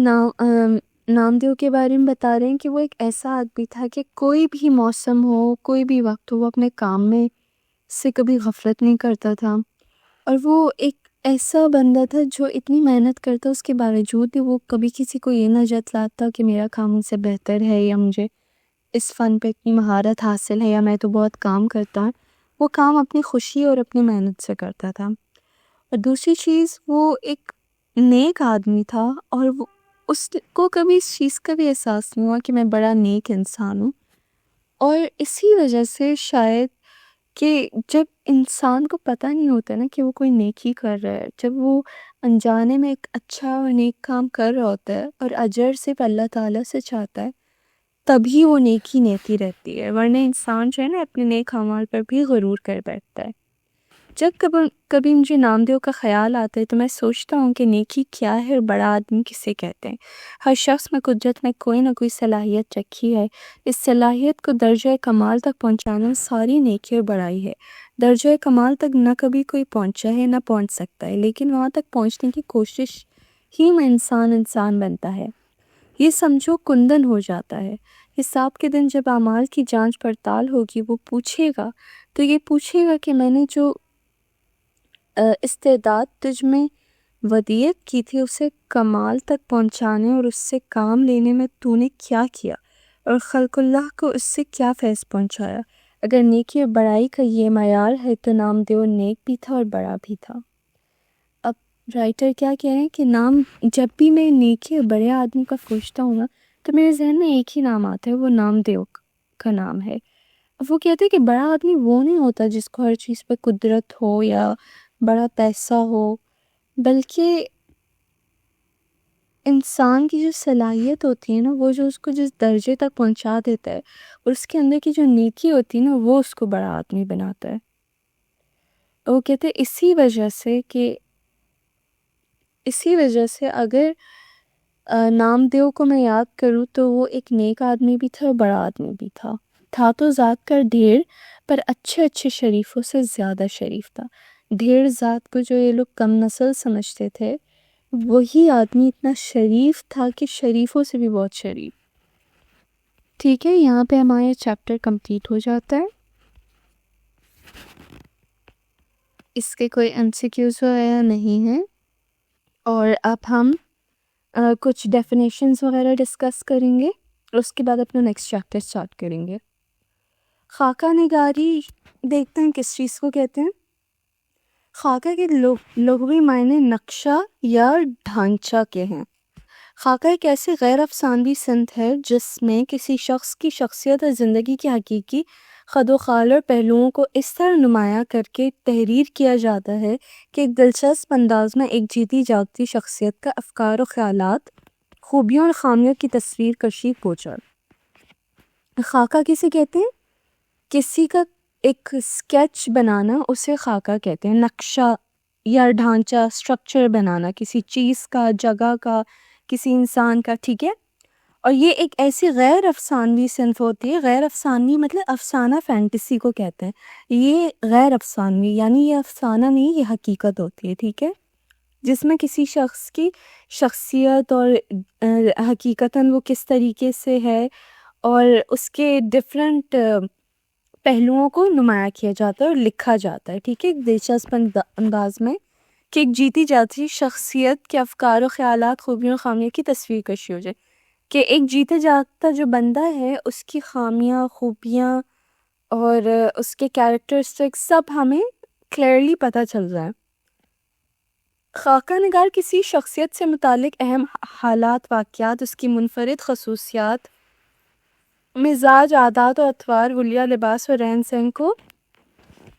نامدیو کے بارے میں بتا رہے ہیں کہ وہ ایک ایسا آدمی تھا کہ کوئی بھی موسم ہو، کوئی بھی وقت ہو، وہ اپنے کام میں سے کبھی غفلت نہیں کرتا تھا، اور وہ ایک ایسا بندہ تھا جو اتنی محنت کرتا، اس کے باوجود بھی وہ کبھی کسی کو یہ نہ جتلاتا کہ میرا کام ان سے بہتر ہے یا مجھے اس فن پہ اتنی مہارت حاصل ہے یا میں تو بہت کام کرتا ہوں۔ وہ کام اپنی خوشی اور اپنی محنت سے کرتا تھا۔ اور دوسری چیز، وہ ایک نیک آدمی تھا، اور اس کو کبھی اس چیز کا بھی احساس نہیں ہوا کہ میں بڑا نیک انسان ہوں۔ اور اسی وجہ سے شاید کہ جب انسان کو پتہ نہیں ہوتا نا کہ وہ کوئی نیکی کر رہا ہے، جب وہ انجانے میں ایک اچھا اور نیک کام کر رہا ہوتا ہے اور اجر صرف اللہ تعالیٰ سے چاہتا ہے، تبھی وہ نیکی نیکی رہتی ہے، ورنہ انسان جو ہے نا اپنے نیک اعمال پر بھی غرور کر بیٹھتا ہے۔ جب کبھی مجھے نامدیو کا خیال آتا ہے تو میں سوچتا ہوں کہ نیکی کیا ہے اور بڑا آدمی کسے کہتے ہیں۔ ہر شخص میں قدرت میں کوئی نہ کوئی صلاحیت رکھی ہے، اس صلاحیت کو درجہ کمال تک پہنچانا ساری نیکی اور بڑائی ہے۔ درجہ کمال تک نہ کبھی کوئی پہنچا ہے نہ پہنچ سکتا ہے، لیکن وہاں تک پہنچنے کی کوشش ہی میں انسان بنتا ہے۔ یہ سمجھو کندن ہو جاتا ہے۔ حساب کے دن جب اعمال کی جانچ پڑتال ہوگی، وہ پوچھے گا تو یہ پوچھے گا کہ میں نے جو استعداد تجھ میں ودیعت کی تھی اسے کمال تک پہنچانے اور اس سے کام لینے میں تو نے کیا کیا، اور خلق اللہ کو اس سے کیا فیض پہنچایا۔ اگر نیکی اور بڑائی کا یہ معیار ہے تو نامدیو نیک بھی تھا اور بڑا بھی تھا۔ اب رائٹر کیا کہہ رہے ہیں کہ جب بھی میں نیکی اور بڑے آدمی کا سوچتا ہوں نا تو میرے ذہن میں ایک ہی نام آتا ہے، وہ نامدیو کا نام ہے۔ وہ کہتے ہیں کہ بڑا آدمی وہ نہیں ہوتا جس کو ہر چیز پہ قدرت ہو یا بڑا پیسہ ہو، بلکہ انسان کی جو صلاحیت ہوتی ہے نا، وہ جو اس کو جس درجے تک پہنچا دیتا ہے، اور اس کے اندر کی جو نیکی ہوتی ہے نا، وہ اس کو بڑا آدمی بناتا ہے۔ وہ کہتے ہیں اسی وجہ سے اگر نامدیو کو میں یاد کروں تو وہ ایک نیک آدمی بھی تھا اور بڑا آدمی بھی تھا تو ذات کا ڈھیر، پر اچھے شریفوں سے زیادہ شریف تھا۔ ڈھیر ذات کو جو یہ لوگ کم نسل سمجھتے تھے، وہی آدمی اتنا شریف تھا کہ شریفوں سے بھی بہت شریف۔ ٹھیک ہے، یہاں پہ ہمارا چیپٹر کمپلیٹ ہو جاتا ہے۔ اس کے کوئی MCQs وغیرہ نہیں ہیں، اور اب ہم کچھ ڈیفینیشنز وغیرہ ڈسکس کریں گے، اور اس کے بعد اپنا نیکسٹ چیپٹر سٹارٹ کریں گے۔ خاکہ نگاری دیکھتے ہیں کس چیز کو کہتے ہیں۔ خاکہ کے لغوی معنی نقشہ یا ڈھانچہ کے ہیں۔ خاکہ ایک ایسی غیر افسانوی صنعت ہے جس میں کسی شخص کی شخصیت اور زندگی کی حقیقی خد و خال اور پہلوؤں کو اس طرح نمایاں کر کے تحریر کیا جاتا ہے کہ ایک دلچسپ انداز میں ایک جیتی جاگتی شخصیت کا افکار و خیالات، خوبیوں اور خامیوں کی تصویر کشی ہو جائے۔ خاکہ کسے کہتے ہیں؟ کسی کا ایک سکیچ بنانا اسے خاکہ کہتے ہیں۔ نقشہ یا ڈھانچہ، سٹرکچر بنانا کسی چیز کا، جگہ کا، کسی انسان کا، ٹھیک ہے۔ اور یہ ایک ایسی غیر افسانوی صنف ہوتی ہے۔ غیر افسانوی مطلب افسانہ فینٹیسی کو کہتے ہیں۔ یہ غیر افسانوی یعنی یہ افسانہ نہیں، یہ حقیقت ہوتی ہے، ٹھیک ہے۔ جس میں کسی شخص کی شخصیت اور حقیقتاً وہ کس طریقے سے ہے اور اس کے ڈفرینٹ پہلوؤں کو نمایاں کیا جاتا ہے اور لکھا جاتا ہے، ٹھیک ہے، ایک دلچسپ انداز میں، کہ ایک جیتی جاتی شخصیت کے افکار و خیالات، خوبیوں اور خامیوں کی تصویر کشی ہو جائے، کہ ایک جیتے جاتا جو بندہ ہے اس کی خامیاں، خوبیاں اور اس کے کیریکٹرسٹک سب ہمیں کلیئرلی پتہ چل رہا ہے۔ خاکہ نگار کسی شخصیت سے متعلق اہم حالات، واقعات، اس کی منفرد خصوصیات، مزاج، عادات و اطوار، حلیہ، لباس اور رہن سہن کو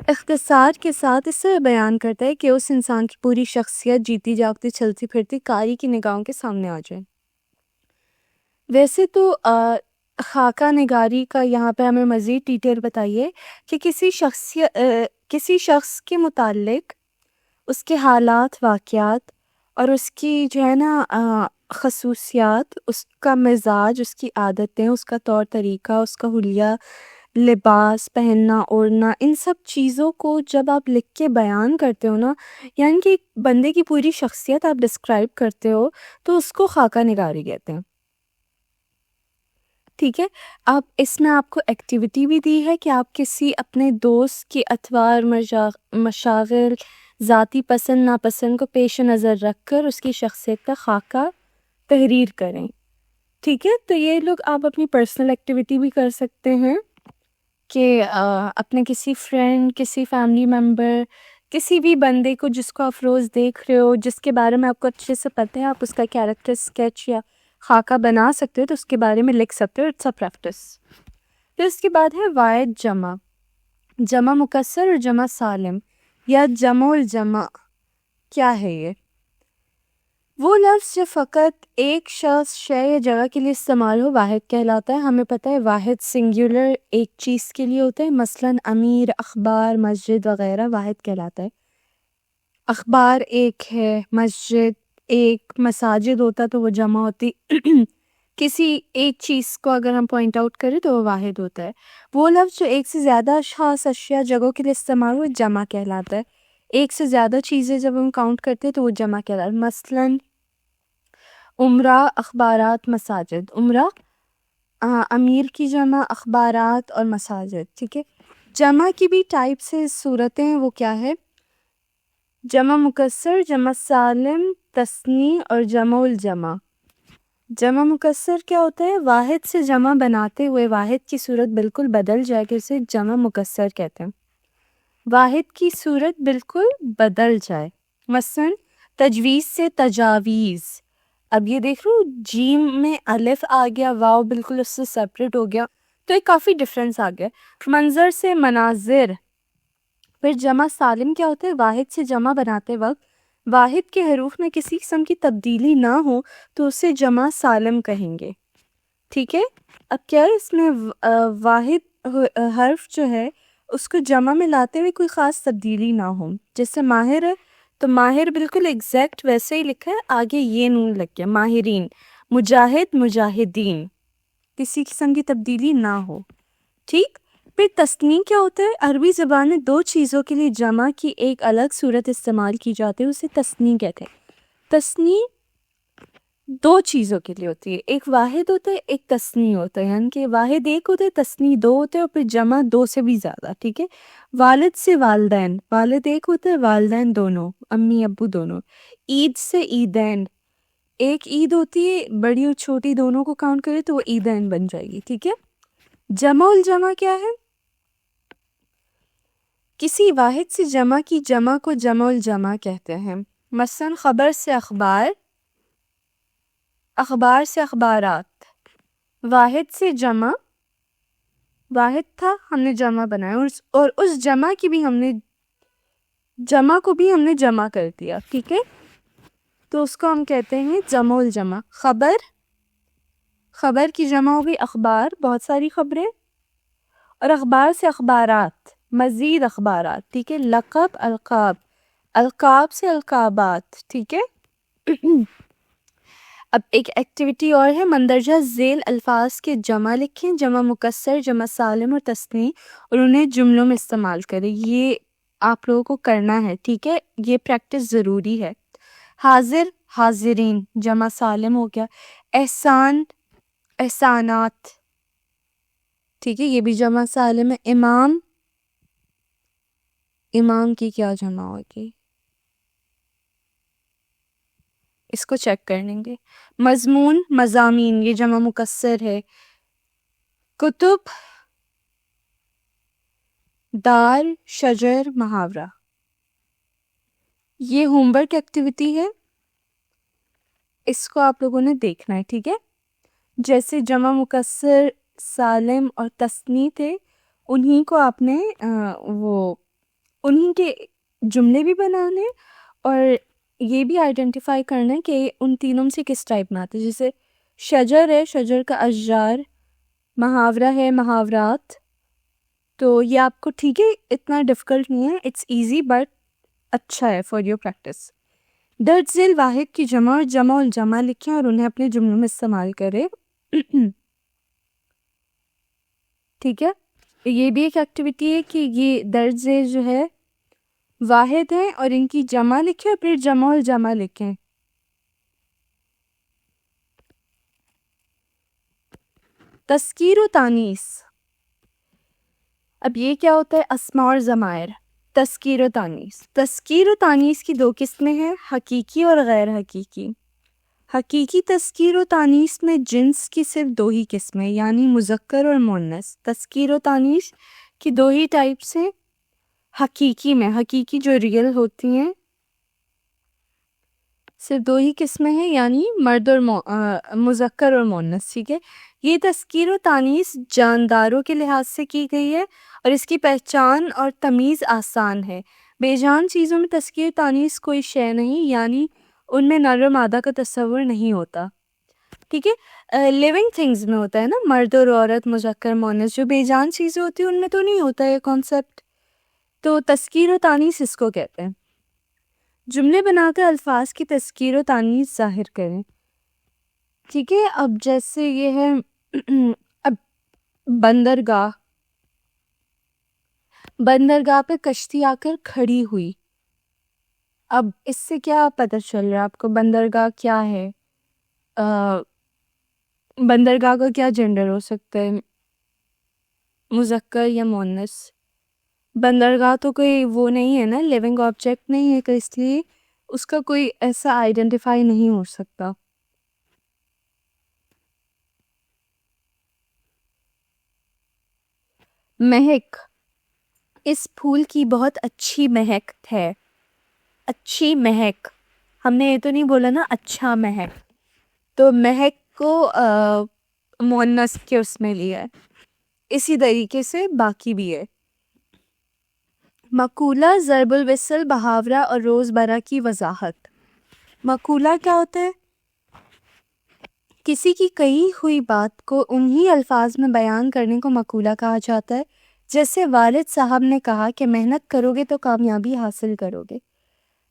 اختصار کے ساتھ اس سے بیان کرتا ہے کہ اس انسان کی پوری شخصیت جیتی جاگتی چلتی پھرتی قاری کی نگاہوں کے سامنے آ جائے۔ ویسے تو خاکہ نگاری کا یہاں پہ ہمیں مزید ڈیٹیل بتائیے کہ کسی شخص کے متعلق اس کے حالات، واقعات اور اس کی جو ہے نا خصوصیات، اس کا مزاج، اس کی عادتیں، اس کا طور طریقہ، اس کا حلیہ، لباس، پہننا اوڑھنا، ان سب چیزوں کو جب آپ لکھ کے بیان کرتے ہو نا، یعنی کہ ایک بندے کی پوری شخصیت آپ ڈسکرائب کرتے ہو، تو اس کو خاکہ نگاری کہتے ہیں، ٹھیک ہے۔ آپ اس میں آپ کو ایکٹیویٹی بھی دی ہے کہ آپ کسی اپنے دوست کی اطوار، مشاغل، ذاتی پسند ناپسند کو پیش نظر رکھ کر اس کی شخصیت کا خاکہ تحریر کریں، ٹھیک ہے۔ تو یہ لوگ آپ اپنی پرسنل ایکٹیویٹی بھی کر سکتے ہیں کہ اپنے کسی فرینڈ، کسی فیملی ممبر، کسی بھی بندے کو جس کو آپ روز دیکھ رہے ہو، جس کے بارے میں آپ کو اچھے سے پتہ ہے، آپ اس کا کیریکٹر اسکیچ یا خاکہ بنا سکتے ہو، تو اس کے بارے میں لکھ سکتے ہو، اٹس اے پریکٹس۔ پھر اس کے بعد ہے واحد جمع، جمع مکسر اور جمع سالم یا جمع الجمع۔ کیا ہے یہ؟ وہ لفظ جو فقط ایک شخص، شے یا جگہ کے لیے استعمال ہو واحد کہلاتا ہے۔ ہمیں پتہ ہے واحد سنگولر ایک چیز کے لیے ہوتا ہے، مثلاً امیر، اخبار، مسجد وغیرہ واحد کہلاتا ہے۔ اخبار ایک ہے، مسجد ایک، مساجد ہوتا تو وہ جمع ہوتی۔ کسی ایک چیز کو اگر ہم پوائنٹ آؤٹ کریں تو وہ واحد ہوتا ہے۔ وہ لفظ جو ایک سے زیادہ اشخاص، اشیاء، جگہوں کے لیے استعمال ہو جمع کہلاتا ہے۔ ایک سے زیادہ چیزیں جب ہم کاؤنٹ کرتے تو وہ جمع کہلاتا ہے، مثلاً عمرہ، اخبارات، مساجد۔ عمرہ امیر کی جمع، اخبارات اور مساجد، ٹھیک ہے۔ جمع کی بھی ٹائپ سے صورتیں وہ کیا ہے؟ جمع مکسر، جمع سالم، تثنی اور جمع الجمع۔ جمع مکسر کیا ہوتا ہے؟ واحد سے جمع بناتے ہوئے واحد کی صورت بالکل بدل جائے کہ اسے جمع مکسر کہتے ہیں۔ واحد کی صورت بالکل بدل جائے، مثلا تجویز سے تجاویز۔ اب یہ دیکھ لو، جیم میں الف آ گیا، واو بالکل اس سے سیپریٹ ہو گیا، تو ایک کافی ڈفرینس آ گیا۔ منظر سے مناظر۔ پھر جمع سالم کیا ہوتا ہے؟ واحد سے جمع بناتے وقت واحد کے حروف میں کسی قسم کی تبدیلی نہ ہو تو اسے جمع سالم کہیں گے، ٹھیک ہے۔ اب کیا ہے، اس میں واحد حرف جو ہے اس کو جمع میں لاتے ہوئے کوئی خاص تبدیلی نہ ہو، جیسے ماہر ہے تو ماہر بالکل ایگزیکٹ ویسے ہی لکھا ہے، آگے یہ نون لگ گیا، ماہرین۔ مجاہد، مجاہدین، کسی قسم کی تبدیلی نہ ہو، ٹھیک۔ پھر تثنی کیا ہوتا ہے؟ عربی زبان میں دو چیزوں کے لیے جمع کی ایک الگ صورت استعمال کی جاتی ہے، اسے تثنی کہتے ہیں۔ تثنی دو چیزوں کے لیے ہوتی ہے، ایک واحد ہوتا ہے، ایک تثنی ہوتا ہے، یعنی کہ واحد ایک ہوتا ہے، تثنی دو ہوتے ہیں، اور پھر جمع دو سے بھی زیادہ، ٹھیک ہے۔ والد سے والدین، والد ایک ہوتا ہے، والدین دونوں، امی ابو دونوں۔ عید سے عیدین، ایک عید ہوتی ہے، بڑی اور چھوٹی دونوں کو کاؤنٹ کرے تو وہ عیدین بن جائے گی، ٹھیک ہے۔ جمع الجمع کیا ہے؟ کسی واحد سے جمع کی جمع کو جمع الجمع کہتے ہیں، مثلا خبر سے اخبار، اخبار سے اخبارات۔ واحد سے جمع، واحد تھا ہم نے جمع بنایا، اور اس جمع کی بھی ہم نے جمع کو بھی ہم نے جمع کر دیا، ٹھیک ہے، تو اس کو ہم کہتے ہیں جمع الجمع۔ خبر، خبر کی جمع ہوگی اخبار، بہت ساری خبریں، اور اخبار سے اخبارات، مزید اخبارات، ٹھیک ہے۔ لقب، القاب، القاب سے القابات، ٹھیک ہے۔ اب ایک ایکٹیویٹی اور ہے، مندرجہ ذیل الفاظ کے جمع لکھیں، جمع مکسر، جمع سالم اور تثنی، اور انہیں جملوں میں استعمال کریں۔ یہ آپ لوگوں کو کرنا ہے، ٹھیک ہے، یہ پریکٹس ضروری ہے۔ حاضر حاضرین جمع سالم ہو گیا. احسان احسانات. ٹھیک ہے، یہ بھی جمع سالم ہے. امام امام کی کیا جمع ہوگی، اس کو چیک کر لیں گے. مضمون مضامین، یہ جمع مکسر ہے. کتب دار شجر محاورہ. یہ ہوم ورک ایکٹیویٹی ہے، اس کو آپ لوگوں نے دیکھنا ہے. ٹھیک ہے، جیسے جمع مکسر سالم اور تثنی تھے، انہی کو آپ نے انہی کے جملے بھی بنانے اور یہ بھی آئیڈینٹیفائی کرنا ہے کہ ان تینوں سے کس ٹائپ میں آتے. جیسے شجر ہے، شجر کا اشجار. محاورہ ہے، محاورات. تو یہ آپ کو ٹھیک ہے، اتنا ڈیفیکلٹ نہیں ہے، اٹس ایزی بٹ اچھا ہے فار یور پریکٹس. درج ذیل واحد کی جمع اور جمع الجمع لکھیں اور انہیں اپنے جملوں میں استعمال کریں. ٹھیک ہے، یہ بھی ایک ایکٹیویٹی ہے کہ یہ درج ذیل جو ہے واحد ہیں اور ان کی جمع لکھیں اور پھر جمع الجمع لکھیں. تذکیر و تانیث. اب یہ کیا ہوتا ہے، اسماء اور ضمائر. تذکیر و تانیث، تذکیر و تانیث کی دو قسمیں ہیں، حقیقی اور غیر حقیقی. حقیقی تذکیر و تانیث میں جنس کی صرف دو ہی قسمیں یعنی مذکر اور مؤنث. تذکیر و تانیث کی دو ہی ٹائپس ہیں. حقیقی میں، حقیقی جو ریئل ہوتی ہیں، صرف دو ہی قسمیں ہیں یعنی مرد اور مذکر اور مؤنث. ٹھیک ہے، یہ تذکیر و تانیث جانداروں کے لحاظ سے کی گئی ہے اور اس کی پہچان اور تمیز آسان ہے. بے جان چیزوں میں تذکیر و تانیث کوئی شے نہیں، یعنی ان میں نر و مادہ کا تصور نہیں ہوتا. ٹھیک ہے، لیونگ تھنگز میں ہوتا ہے نا، مرد اور عورت، مذکر مؤنث. جو بے جان چیزیں ہوتی ہیں ان میں تو نہیں ہوتا یہ کانسیپٹ. تو تذکیر و تانیث اس کو کہتے ہیں. جملے بنا کر الفاظ کی تذکیر و تانیث ظاہر کریں. ٹھیک ہے، اب جیسے یہ ہے اب بندرگاہ، بندرگاہ پہ کشتی آ کر کھڑی ہوئی. اب اس سے کیا پتہ چل رہا ہے آپ کو بندرگاہ کیا ہے؟ بندرگاہ کا کیا جینڈر ہو سکتا ہے، مذکر یا مؤنث؟ بندرگاہ تو کوئی وہ نہیں ہے نا، لیونگ آبجیکٹ نہیں ہے، تو اس لیے اس کا کوئی ایسا آئیڈینٹیفائی نہیں ہو سکتا. مہک، اس پھول کی بہت اچھی مہک ہے. اچھی مہک، ہم نے یہ تو نہیں بولا نا اچھا مہک، تو مہک کو مؤنث کے اس میں لیا ہے. اسی طریقے سے باقی بھی ہے. مقولہ، ضرب المثل، محاورہ اور روزمرہ کی وضاحت. مقولہ کیا ہوتا ہے؟ کسی کی کہی ہوئی بات کو انہی الفاظ میں بیان کرنے کو مقولہ کہا جاتا ہے. جیسے والد صاحب نے کہا کہ محنت کرو گے تو کامیابی حاصل کرو گے.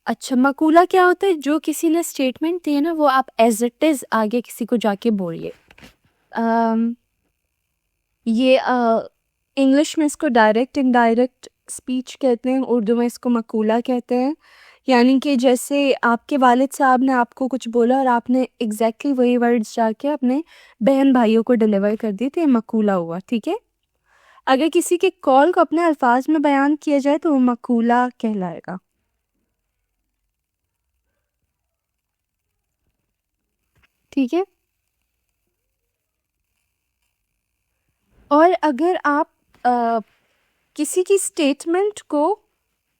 اچھا، مقولہ کیا ہوتا ہے؟ جو کسی نے اسٹیٹمنٹ دی ہے نا، وہ آپ ایز اٹ از آگے کسی کو جا کے بولیے. یہ انگلش میں اس کو ڈائریکٹ انڈائریکٹ اسپیچ کہتے ہیں، اردو میں اس کو مقولہ کہتے ہیں. یعنی کہ جیسے آپ کے والد صاحب نے آپ کو کچھ بولا اور آپ نے ایگزیکٹلی وہی ورڈز جا کے اپنے بہن بھائیوں کو ڈیلیور کر دی، تو یہ مقولہ ہوا. ٹھیک ہے، اگر کسی کے کال کو اپنے الفاظ میں بیان کیا جائے تو وہ مقولہ کہلائے گا. ٹھیک ہے، اور اگر آپ کسی کی اسٹیٹمنٹ کو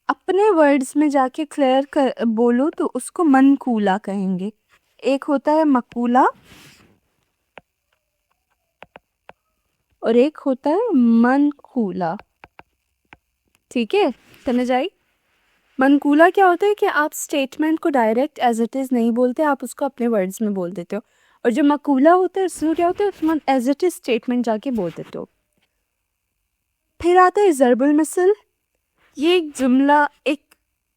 اپنے ورڈز میں جا کے کلیئر بولو تو اس کو منقولہ کہیں گے. ایک ہوتا ہے مقولہ اور ایک ہوتا ہے منقولہ. ٹھیک ہے، سمجھ آئی؟ منقولہ کیا ہوتا ہے کہ آپ اسٹیٹمنٹ کو ڈائریکٹ ایز اٹ از نہیں بولتے، آپ اس کو اپنے ورڈز میں بول دیتے ہو. اور جو مقولہ ہوتا ہے اس میں کیا ہوتا ہے، اس میں ایز اٹ از اسٹیٹمنٹ جا کے بول دیتے ہو. پھر آتا ہے ضرب المثل. یہ ایک جملہ، ایک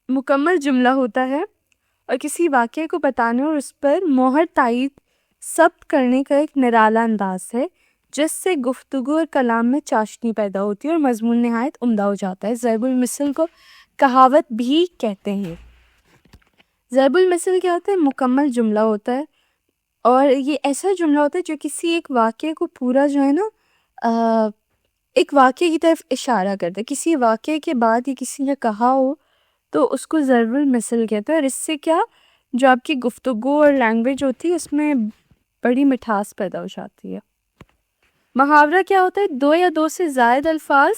مکمل جملہ ہوتا ہے اور کسی واقعے کو بتانے اور اس پر مہر تائید ثبت کرنے کا ایک نرالا انداز ہے جس سے گفتگو اور کلام میں چاشنی پیدا ہوتی ہے اور مضمون نہایت عمدہ ہو جاتا ہے. ضرب المثل کو کہاوت بھی کہتے ہیں. ضرب المثل کیا ہوتا ہے؟ مکمل جملہ ہوتا ہے، اور یہ ایسا جملہ ہوتا ہے جو کسی ایک واقعے کو پورا جو ہے نا ایک واقعے کی طرف اشارہ کرتا ہے. کسی واقعے کے بعد یہ کسی نے کہا ہو تو اس کو ضرب المثل کہتے ہیں، اور اس سے کیا جو آپ کی گفتگو اور لینگویج ہوتی ہے اس میں بڑی مٹھاس پیدا ہو جاتی ہے. محاورہ کیا ہوتا ہے؟ دو یا دو سے زائد الفاظ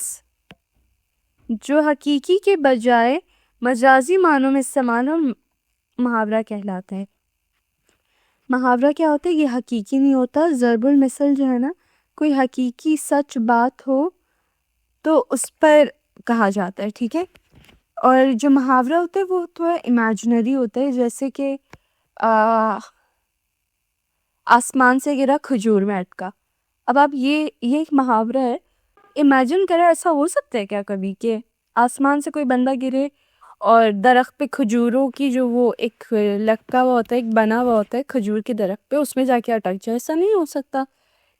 جو حقیقی کے بجائے مجازی معنوں میں استعمال ہو محاورہ کہلاتا ہے. محاورہ کیا ہوتا ہے؟ یہ حقیقی نہیں ہوتا. ضرب المثل جو ہے نا کوئی حقیقی سچ بات ہو تو اس پر کہا جاتا ہے، ٹھیک ہے. اور جو محاورہ ہوتا ہے وہ تھوڑا امیجنری ہوتا ہے، جیسے کہ آسمان سے گرا کھجور میں اٹکا. اب آپ یہ ایک محاورہ ہے، امیجن کریں ایسا ہو سکتا ہے کیا کبھی کہ آسمان سے کوئی بندہ گرے اور درخت پہ کھجوروں کی جو وہ ایک لگتا ہوا ہوتا ہے، ایک بنا ہوا ہوتا ہے کھجور کے درخت پہ، اس میں جا کے اٹک جائے؟ ایسا نہیں ہو سکتا.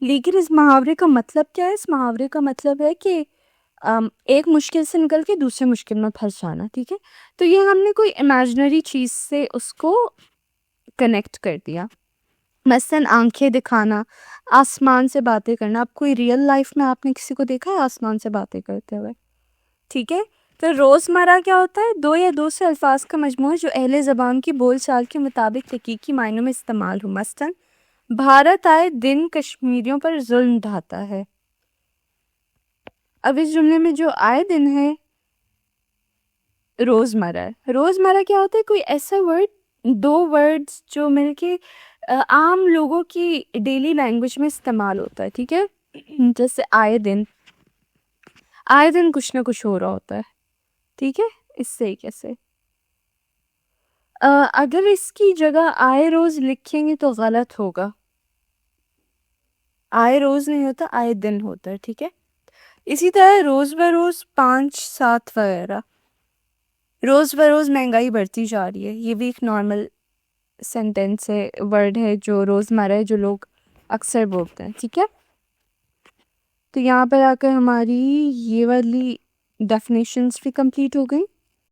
لیکن اس محاورے کا مطلب کیا ہے؟ اس محاورے کا مطلب ہے کہ ایک مشکل سے نکل کے دوسرے مشکل میں پھنس جانا، ٹھیک ہے. تو یہ ہم نے کوئی امیجنری چیز سے اس کو کنیکٹ کر دیا. مثلاً آنکھیں دکھانا، آسمان سے باتیں کرنا. آپ کوئی ریئل لائف میں آپ نے کسی کو دیکھا ہے آسمان سے باتیں کرتے ہوئے؟ ٹھیک ہے. تو روزمرہ کیا ہوتا ہے؟ دو یا دو سے الفاظ کا مجموعہ جو اہل زبان کی بول چال کے مطابق حقیقی معنوں میں استعمال ہو. مثلاً بھارت آئے دن کشمیریوں پر ظلم ڈھاتا ہے. اب اس جملے میں جو آئے دن ہے روزمرہ ہے. روزمرہ کیا ہوتا ہے؟ کوئی ایسا ورڈ، دو ورڈز جو مل کے عام لوگوں کی ڈیلی لینگویج میں استعمال ہوتا ہے، ٹھیک ہے. جیسے آئے دن کچھ نہ کچھ ہو رہا ہوتا ہے، ٹھیک ہے. اس سے کیسے اگر اس کی جگہ آئے روز لکھیں گے تو غلط ہوگا. آئے روز نہیں ہوتا، آئے دن ہوتا ہے، ٹھیک ہے. اسی طرح روز بروز 5 7 وغیرہ. روز بروز مہنگائی بڑھتی جا رہی ہے، یہ بھی ایک نارمل سینٹینس ہے، ورڈ ہے جو روزمرہ ہے، جو لوگ اکثر بولتے ہیں، ٹھیک ہے. تو یہاں پر آ کر ہماری یہ والی ڈیفینیشنز بھی کمپلیٹ ہو گئی.